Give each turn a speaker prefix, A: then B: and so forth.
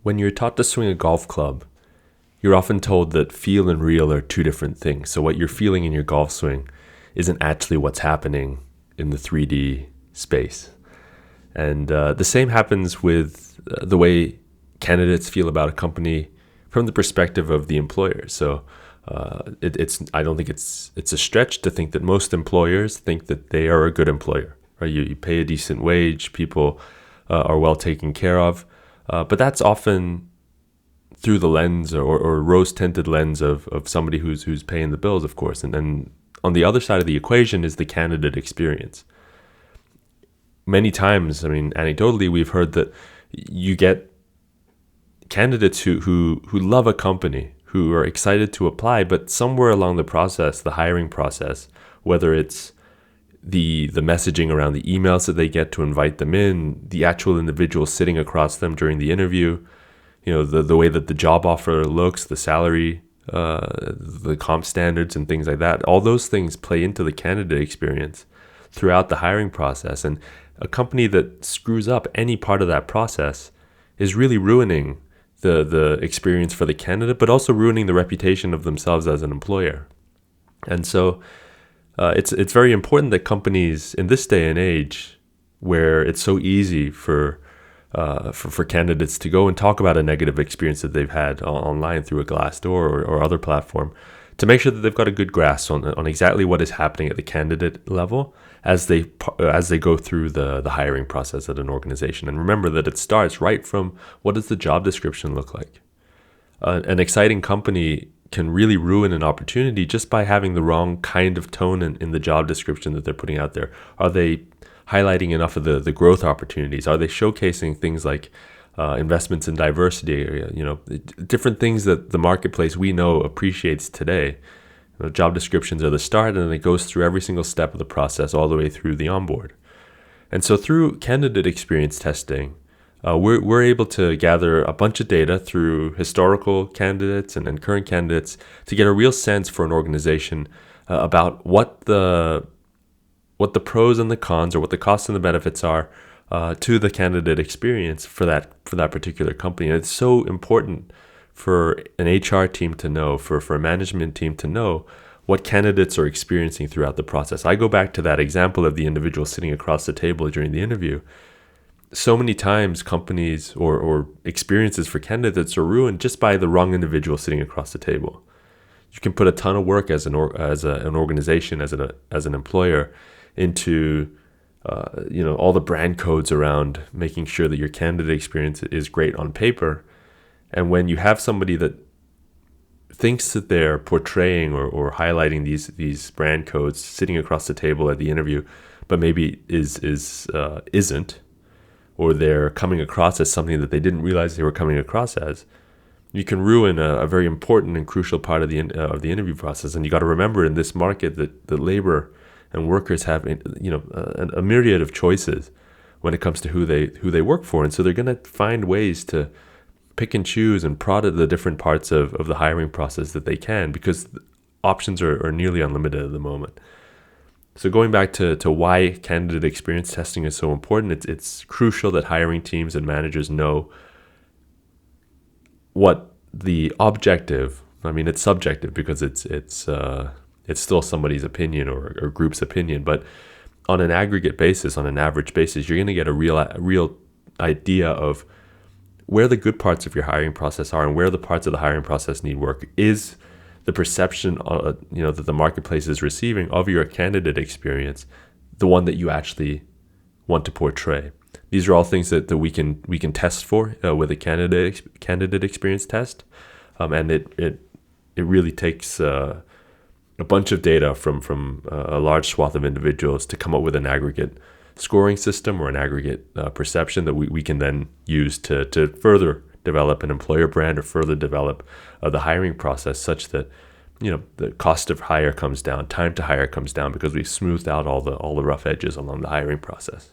A: When you're taught to swing a golf club, you're often told that feel and real are two different things. So what you're feeling in your golf swing isn't actually what's happening in the 3D space. And the same happens with the way candidates feel about a company from the perspective of the employer. So I don't think it's a stretch to think that most employers think that they are a good employer. Right? You pay a decent wage, people are well taken care of, but that's often through the lens or rose-tinted lens of somebody who's paying the bills, of course. And then on the other side of the equation is the candidate experience. Many times, anecdotally, we've heard that you get candidates who love a company, who are excited to apply, but somewhere along the process, the hiring process, whether it's the messaging around the emails that they get to invite them in, the actual individual sitting across them during the interview, the way that the job offer looks, the salary, the comp standards and things like that, all those things play into the candidate experience throughout the hiring process. And a company that screws up any part of that process is really ruining the experience for the candidate, but also ruining the reputation of themselves as an employer. And so it's very important that companies in this day and age, where it's so easy for candidates to go and talk about a negative experience that they've had online through a Glassdoor or other platform, to make sure that they've got a good grasp on exactly what is happening at the candidate level as they go through the hiring process at an organization. And remember that it starts right from what does the job description look like. An exciting company can really ruin an opportunity just by having the wrong kind of tone in the job description that they're putting out there. Are they highlighting enough of the growth opportunities? Are they showcasing things like investments in diversity, different things that the marketplace we know appreciates today? Job descriptions are the start, and then it goes through every single step of the process all the way through the onboard. And so through candidate experience testing, we're able to gather a bunch of data through historical candidates and current candidates to get a real sense for an organization about what the pros and the cons, or what the costs and the benefits are to the candidate experience for that particular company. And it's so important for an HR team to know, for a management team to know what candidates are experiencing throughout the process. I go back to that example of the individual sitting across the table during the interview. So many times companies or experiences for candidates are ruined just by the wrong individual sitting across the table. You can put a ton of work as an organization, as an employer, into all the brand codes around making sure that your candidate experience is great on paper. And when you have somebody that thinks that they're portraying or highlighting these brand codes sitting across the table at the interview, but maybe isn't, or they're coming across as something that they didn't realize they were coming across as, you can ruin a very important and crucial part of the interview process. And you got to remember, in this market, that the labor and workers have a myriad of choices when it comes to who they work for, and so they're going to find ways to pick and choose and prod at the different parts of the hiring process that they can, because options are nearly unlimited at the moment. So going back to why candidate experience testing is so important, it's crucial that hiring teams and managers know what the objective. It's subjective because it's still somebody's opinion or group's opinion, but on an aggregate basis, on an average basis, you're going to get a real idea of where the good parts of your hiring process are and where the parts of the hiring process need work. Is the perception that the marketplace is receiving of your candidate experience the one that you actually want to portray? These are all things that we can test for with a candidate experience test, and it really takes a bunch of data from a large swath of individuals to come up with an aggregate scoring system or an aggregate perception that we can then use to further develop an employer brand or further develop the hiring process, such that the cost of hire comes down, time to hire comes down, because we've smoothed out all the rough edges along the hiring process.